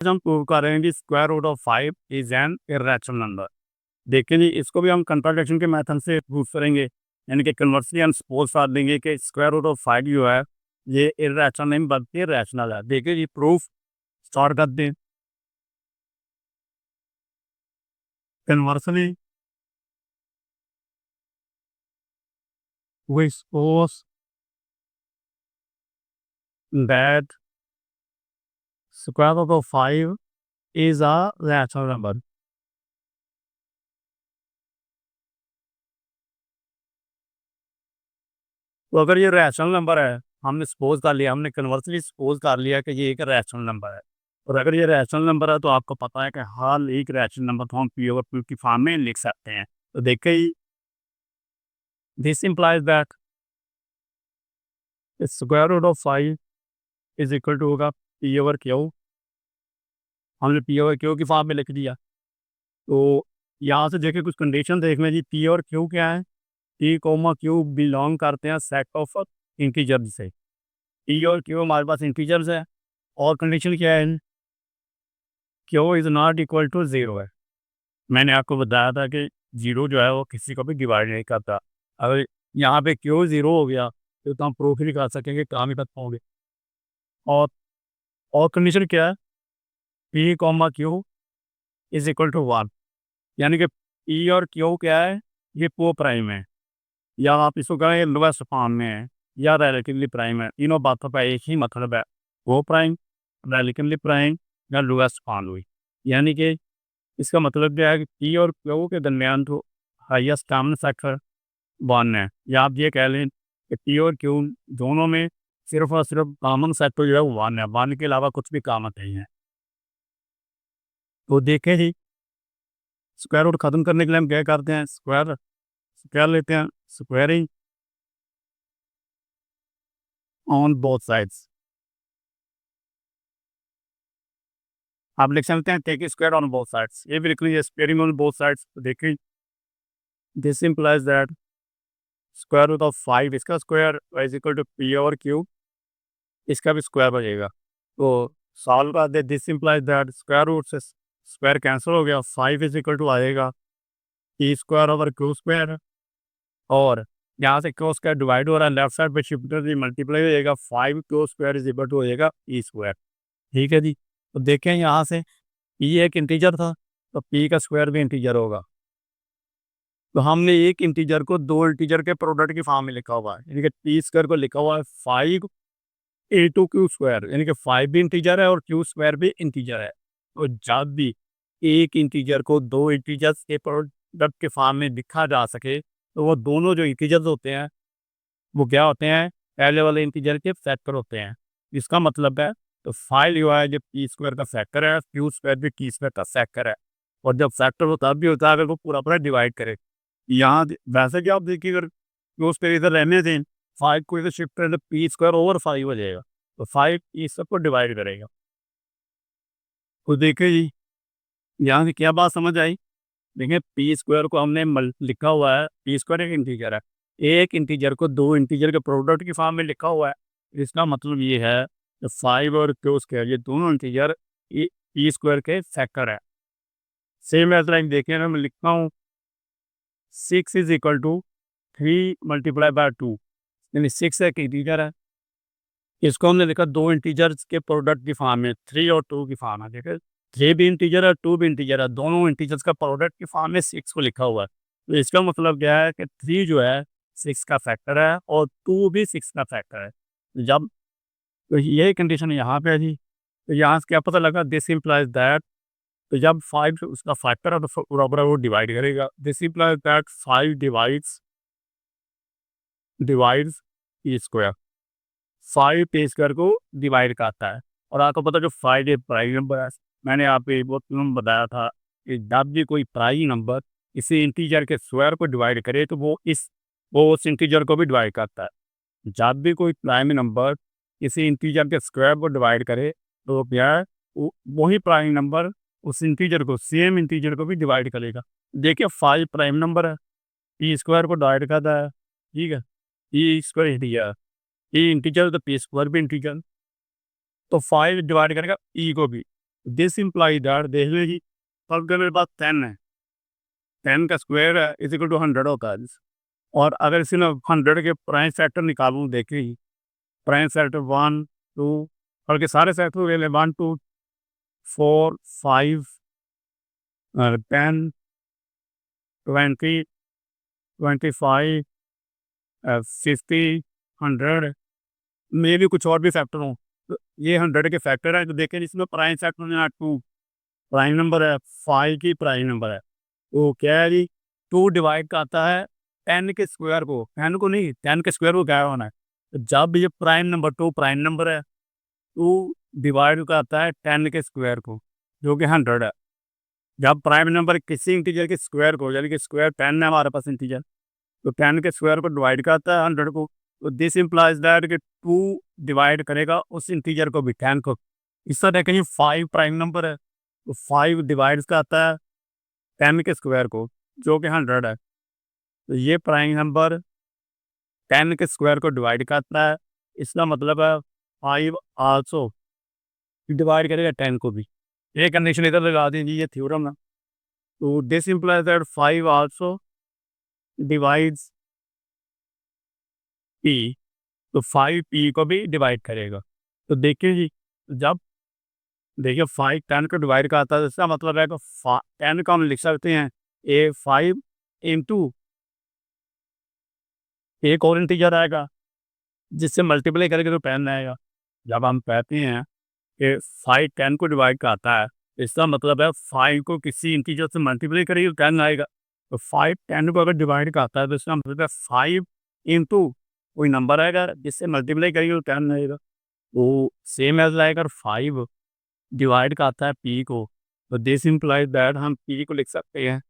हम प्रूव कर रहे हैं कि square root of 5 is an irrational number. देखिए जी, इसको भी हम कंट्राडिक्शन के मेथड से प्रूव करेंगे, यानी कि कन्वर्सली हम सपोज कर देंगे कि स्क्वायर रूट ऑफ 5 जो है ये इर्रेशनल नहीं बल्कि रैशनल है। देखिए जी, प्रूफ स्टार्ट करते हैं। Conversely we suppose that square root of 5 is a rational number. तो अगर ये रैशनल नंबर है, हमने सपोज कर लिया, हमने कन्वर्सली सपोज कर लिया कि ये एक रैशनल नंबर है। और अगर ये रैशनल नंबर है तो आपको पता है कि हर एक रैशनल नंबर को हम पी ओवर क्यू की फॉर्म में लिख सकते हैं। तो देखिए, this implies that square root of 5 is equal to होगा पी ओवर क्यू। हमने पी ओवर क्यू की फॉर्म में लिख दिया। तो यहाँ से देखिए कुछ कंडीशन देख लें जी। पी और क्यू क्या है? पी कोमा क्यू बिलोंग करते हैं सेट ऑफ इंटीजर से। पी और क्यू हमारे पास इंटीजर्स है। और कंडीशन क्या है? Q is not equal to zero है। मैंने आपको बताया था कि ज़ीरो जो है वो किसी को भी डिवाइड नहीं करता। अगर यहाँ पे क्यू ज़ीरो हो गया तो हम प्रूफ ही नहीं कर सकेंगे, काम ही खत्म होंगे। और कंडीशन क्या है? P comma Q is equal to one, यानी कि पी और क्यू क्या है? ये को प्राइम है, या आप इसको कहें लोएस्ट फॉर्म में है, या रिलेटिवली प्राइम है। तीनों बातों का एक ही मतलब है, को प्राइम, रिलेटिवली प्राइम या लोएस्ट फॉर्म हुई। यानी कि इसका मतलब क्या है कि पी और क्यू के दरमियान तो हाईएस्ट कॉमन फैक्टर वन है, या आप ये कह लें कि पी और क्यू दोनों में सिर्फ और सिर्फ कॉमन फैक्टर जो है वो वन है, वन के अलावा कुछ भी कॉमन नहीं है। तो देखें जी, स्क्वायर रूट खत्म करने के लिए हम क्या करते हैं? स्क्वायर स्क्वायर लेते हैं, स्क्वायरिंग ऑन बोथ साइड्स। आप लिख सकते हैं take square on both sides, ये भी लिख लीजिए स्क्वायरिंग ऑन बोथ साइड्स। तो देखिए, this implies that square root of 5 इसका square is equal to P over Q, इसका भी स्क्वायर बचेगा। तो सॉल्व कर दे, this implies that square root से स्क्वायर कैंसिल हो गया, 5 इज इक्वल टू आएगा P square over Q square. और यहाँ से क्यू स्क्वायर डिवाइड हो रहा है, लेफ्ट साइड पे शिफ्ट मल्टीप्लाई हो जाएगा, 5 Q square is equal to हो जाएगा ई स्क्वायर। ठीक है जी। तो देखें यहाँ से पी एक इंटीजर था, तो पी का स्क्वायर भी इंटीजर होगा। तो हमने एक इंटीजर को दो इंटीजर के प्रोडक्ट की फॉर्म में लिखा हुआ है, यानी कि पी स्क्वायर को लिखा हुआ है 5 ए टू क्यू स्क्वायर, यानी कि 5 भी इंटीजर है और क्यू स्क्वायर भी इंटीजर है। तो जब भी एक इंटीजर को दो इंटीजर्स के प्रोडक्ट के फॉर्म में लिखा जा सके, तो वो दोनों जो इंटीजर्स होते हैं वो क्या होते हैं? पहले वाले इंटीजर के फैक्टर होते हैं। इसका मतलब है, तो 5 जो है जो पी स्क्वायर का फैक्टर है, क्यू स्क्वायर भी टी स्क्वायर का फैक्टर है। और जब फैक्टर हो तब भी होता है अगर वो पूरा पूरा डिवाइड करे। यहाँ वैसे कि आप देखिए, अगर क्यू स्क्वायर इधर रहने दें, 5 को इधर शिफ्ट करें तो पी स्क्वायर ओवर 5 हो जाएगा। तो 5 इस सबको डिवाइड करेगा। तो देखिए जी, यहाँ से क्या बात समझ आई? देखिए, पी स्क्वायर को हमने लिखा हुआ है, पी स्क्वायर एक इंटीजर है, एक इंटीजर को दो इंटीजर के प्रोडक्ट की फॉर्म में लिखा हुआ है। इसका मतलब ये है कि 5 और क्यू स्क्वायर ये दोनों इंटीजर पी स्क्वायर के फैक्टर है। सेम एज लाइक देखिए ना, मैं लिखता हूँ 6 is equal to 3 multiply by 2, यानी 6 एक इंटीजर है। इसको हमने लिखा दो इंटीजर्स के प्रोडक्ट की फॉर्म में, 3 और 2 की फॉर्म है। देखिए, 3 भी इंटीजर है, 2 भी इंटीजर है, दोनों इंटीजर्स का प्रोडक्ट की फॉर्म में 6 को लिखा हुआ है। तो इसका मतलब क्या है कि 3 जो है 6 का फैक्टर है और 2 भी 6 का फैक्टर है। जब तो यही कंडीशन यहाँ पे है जी। तो यहाँ से क्या पता लगा? दिस इम्प्लाइज दैट, तो जब 5 उसका फैक्टर है तो बराबर वो डिवाइड करेगा। This implies that 5 divides E square, 5 पे स्क्वायर को डिवाइड करता है। और आपको पता है जो 5 एक प्राइम नंबर है। मैंने आपको एक बहुत बताया था कि जब भी कोई प्राइम नंबर किसी इंटीजर के स्क्वायर को डिवाइड करे तो वो उस इंटीजर को भी डिवाइड करता है। जब भी कोई प्राइम नंबर किसी इंटीजर के स्क्वायर को डिवाइड करे तो वो क्या है? वही प्राइम नंबर उस इंटीजर को, सेम इंटीजर को भी डिवाइड करेगा। देखिए, 5 प्राइम नंबर है, पी स्क्वायर को डिवाइड करता है। ठीक है, पी स्क्वायर इंटीजर, ई इंटीजर तो पी स्क्वायर भी इंटीजर, तो 5 डिवाइड करेगा ई को भी। दिस इम्प्लाई दैट देख लीजिए जी, अगर मेरे पास 10 है, 10 का स्क्वायर है इज इक्वल टू 100 होता है। और अगर इसी में 100 के प्राइम फैक्टर निकालूँ, देखिए प्राइम फैक्टर 1 2 और के सारे फैक्टर ले लें, 1 2 4 5 10 20 25 50 100 में भी कुछ और भी फैक्टर हों, तो ये 100 के फैक्टर हैं। तो देखें इसमें प्राइम फैक्टर है 2 प्राइम नंबर है, 5 की प्राइम नंबर है, तो क्या है जी 2 डिवाइड का आता है 10 के स्क्वायर को, 10 को नहीं 10 के स्क्वायर को क्या होना है। तो जब ये प्राइम नंबर 2 प्राइम नंबर है, 2 डिवाइड का आता है 10 के स्क्वायर को जो कि 100 है। जब प्राइम नंबर किसी इंटीजर के स्क्वायर को, यानी कि स्क्वायर 10 है हमारे पास इंटीजर, तो 10 के स्क्वायर को डिवाइड करता है 100 को। तो दिस इम्प्लाइज दैट कि 2 डिवाइड करेगा उस इंटीजर को भी 10 को। इस तरह देखें 5 प्राइम नंबर है, तो 5 डिवाइड्स का आता है 10 के स्क्वायर को जो कि 100 है। तो ये प्राइम नंबर 10 के स्क्वायर को डिवाइड करता है, इसका मतलब है 5 आल्सो डिवाइड करेगा 10 को भी। ये कंडीशन इधर लगा दीजिए, ये थ्योरम है। तो this implies that 5 also divides P, तो 5 पी को भी डिवाइड करेगा। तो देखिए जी, जब देखिए 5 10 को डिवाइड करता है, तो इसका मतलब है कि 10 को हम लिख सकते हैं ए 5 इंटू एक और इंटीजर आएगा जिससे मल्टीप्लाई करेंगे तो 10 आएगा। जब हम कहते हैं कि 5 10 को डिवाइड करता है, इसका मतलब है 5 को किसी इंटीजर से मल्टीप्लाई करेंगे तो 10 आएगा। तो 5 10 को अगर डिवाइड करता है तो इसका मतलब है 5 इंटू कोई नंबर आएगा जिससे मल्टीप्लाई करेंगे तो 10 आएगा। तो सेम एज लाइक अगर 5 डिवाइड करता है पी को, तो दिस इम्प्लाइज दैट हम पी को लिख सकते हैं,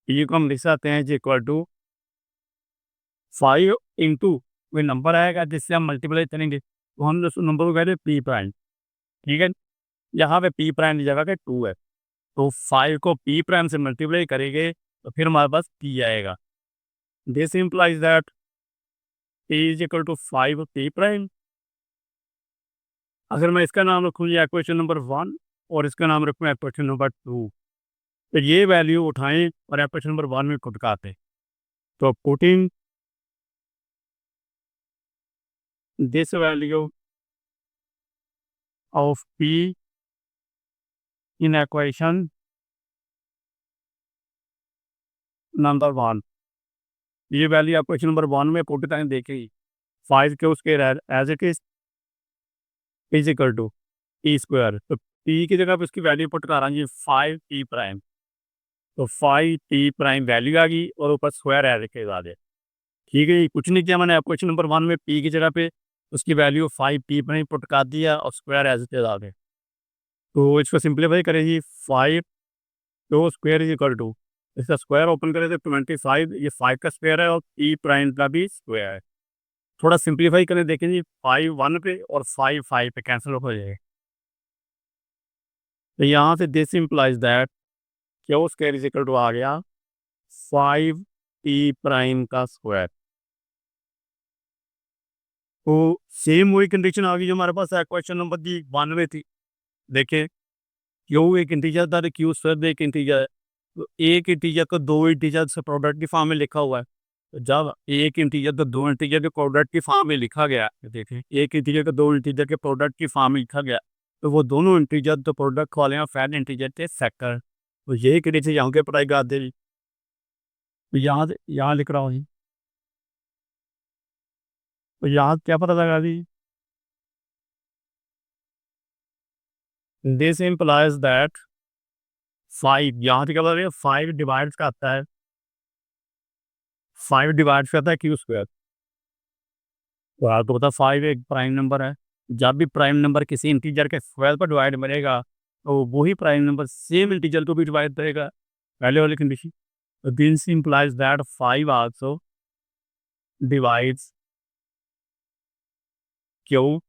पी को हम लिख सकते हैं जी इक्वल टू 5 इंटू कोई नंबर आएगा जिससे हम मल्टीप्लाई करेंगे, तो हम उस नंबर को कहते हैं पी प्राइम। ठीक है, यहाँ पे पी प्राइम की जगह पे 2 है, तो 5 को पी प्राइम से मल्टीप्लाई करेंगे तो फिर हमारे पास पी आएगा। This implies that P is equal to 5 P prime. अगर मैं इसका नाम रखूँ जी इक्वेशन नंबर 1 और इसका नाम रखूँ इक्वेशन नंबर 2, तो ये वैल्यू उठाएं और इक्वेशन नंबर 1 में खुद काटें। तो putting this value of P in equation number 1, ये वैल्यू इक्वेशन नंबर 1 में पुट करें, देखें 5 के उसके as it is equal to P square. तो पी की जगह पे उसकी वैल्यू पुट कर रहा हूँ जी 5 पी प्राइम, तो 5 पी प्राइम वैल्यू आ गई और ऊपर स्क्वायर एज के बाद है। ठीक है जी, कुछ नहीं किया मैंने, क्वेश्चन नंबर 1 में पी की जगह पे उसकी वैल्यू 5 पी प्राइम पुट कर दिया और स्क्वायर एज के बाद है। तो इसको सिंप्लीफाई करें जी, 5 तो स्क्वायर इज इक्वल टू, इसका स्क्वायर ओपन करें तो 25, ये 5 का स्क्वायर है और पी प्राइम का भी स्क्वायर है। थोड़ा सिंप्लीफाई करें, देखें जी 5 1 पे और 5 5 पे कैंसिल हो जाएगा। तो यहाँ से this implies that Q square is equal to आ गया 5 पी प्राइम का स्क्वायर। तो सेम वही कंडीशन आ गई जो हमारे पास क्वेश्चन नंबर दी 1 में थी। देखिए क्यू एक इंटीजर था, क्यू स्क्वायर एक इंटीजर है, तो एक इंटीजर को दो इंटीजर से प्रोडक्ट की फॉर्म में लिखा हुआ है। तो जब एक इंटीजर को दो इंटीजर के प्रोडक्ट की फॉर्म में लिखा गया, देखें एक इंटीजर को दो इंटीजर के प्रोडक्ट की फॉर्म में लिखा गया, तो वो दोनों इंटीजर तो प्रोडक्ट वाले हैं फैन इंटीजर थे सेक्टर। तो यही कंडीशन यहाँ के पढ़ाई कर दे। तो यहाँ लिख रहा हूँ जी, तो यहाँ क्या पता लगा दी, दिस इम्प्लाइज दैट 5, यहाँ से क्या पता 5 डिवाइड्स का आता है, 5 डिवाइड्स करता है क्यू स्क्वायर। तो आपको पता 5 एक प्राइम नंबर है, जब भी प्राइम नंबर किसी इंटीजर के स्क्वायर पर डिवाइड बनेगा तो वही प्राइम नंबर सेम इंटीजर को भी डिवाइड करेगा, पहले वाली कंडीशन। तो this implies that 5 also divides Q.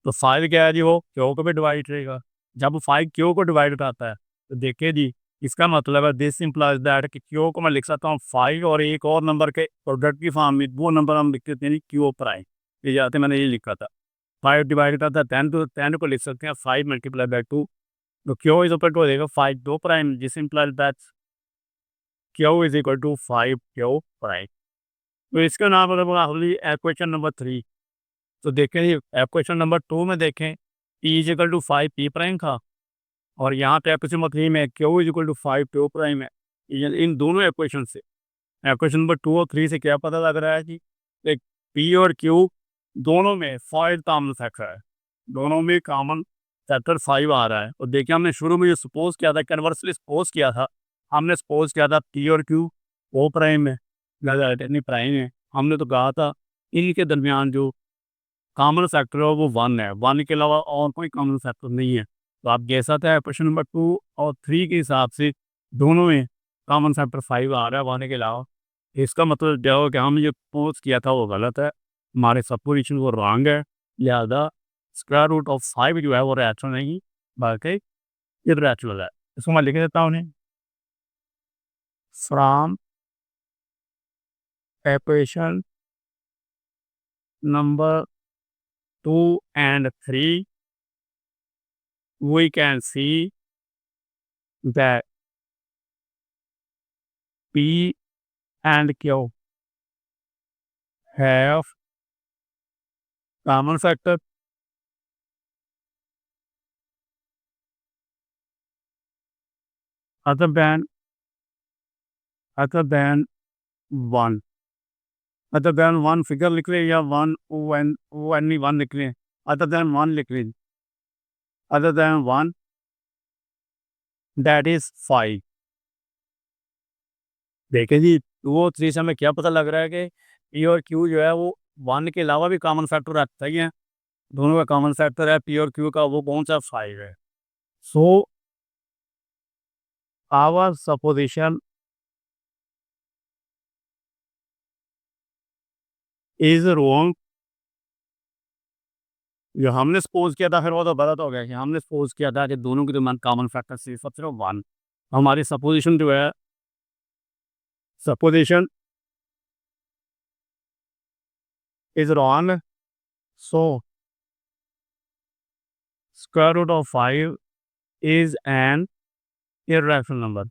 तो 5 क्या है जी, वो क्यू को भी डिवाइड करेगा। जब 5 क्यू को डिवाइड करता है तो देखिए जी, इसका मतलब है दिस इम्प्लाइज दैट कि क्यू को मैं लिख सकता हूँ 5 और एक और नंबर के प्रोडक्ट की फॉर्म में, वो नंबर हम लिख देते हैं क्यू प्राइम, ये जाते मैंने ये लिखा था। 5 डिवाइड करता है 10 तो 10 को लिख सकते हैं 5 मल्टीप्लाई बाय 2, तो क्यू इज इक्वल टू हो जाएगा 5 2 प्राइम, जिस implies that Q is equal to 5 Q prime. तो इसका नाम होगा क्वेश्चन नंबर 3। तो देखें जी क्वेश्चन नंबर 2 में देखें P is equal to 5 P prime था, और यहाँ पे क्वेश्चन नंबर 3 में Q is equal to 5 Q prime है। इन दोनों इक्वेशन से क्वेश्चन नंबर 2 और 3 से क्या पता लग रहा है कि एक पी और क्यू दोनों में 5 कॉमन फैक्टर है, दोनों में कॉमन फैक्टर 5 आ रहा है। और देखिए हमने शुरू में जो सपोज किया था, कन्वर्सली सपोज किया था, हमने सपोज किया था पी और क्यू वो प्राइम है, नहीं प्राइम है। हमने तो कहा था इनके दरमियान जो कॉमन फैक्टर है वो 1 है, 1 के अलावा और कोई कॉमन फैक्टर नहीं है। तो आप जैसा था क्वेश्चन नंबर 2 और 3 के हिसाब से दोनों में कॉमन फैक्टर 5 आ रहा है 1 के अलावा। इसका मतलब जो कि हम जो सपोज किया था वो गलत है, हमारे सपोजिशन वो रॉन्ग है, लिहाजा स्क्वायर रूट ऑफ 5 जो है वो रैशनल नहीं बल्कि इर्रेशनल है। इसको मैं लिख देता हूँ उन्हें, from equation number 2 and 3 we can see that P and Q have common factor other than 1। Other than 1 figure लिख लें या 1 ओनली 1 लिख लें, अदर देन 1 लिख लें, अदर देन 1 दैट इज 5। देखें जी 2 और 3 से हमें क्या पता लग रहा है कि पी और क्यू जो है वो 1 के अलावा भी कॉमन फैक्टर रखता ही है, दोनों का कॉमन फैक्टर है पी और क्यू का, वो कौन सा 5 है। So our supposition is wrong. जो हमने सपोज किया था फिर वो तो गलत हो गया कि हमने सपोज किया था कि दोनों के दरमियान कॉमन फैक्टर सिर्फ और सिर्फ 1। हमारी सपोजिशन जो है, supposition is wrong. So square root of 5 is an irrational number।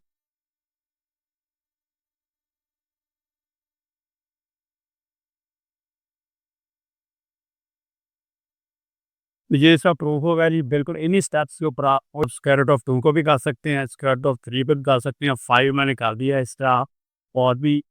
तो ये इसका प्रूफ होगा जी, बिल्कुल इन्हीं स्टेप्स के ऊपर आप स्क्वायर रूट ऑफ 2 को भी कर सकते हैं, स्क्वायर रूट ऑफ 3 पे भी कर सकते हैं, 5 मैंने कर दिया है। इस तरह और भी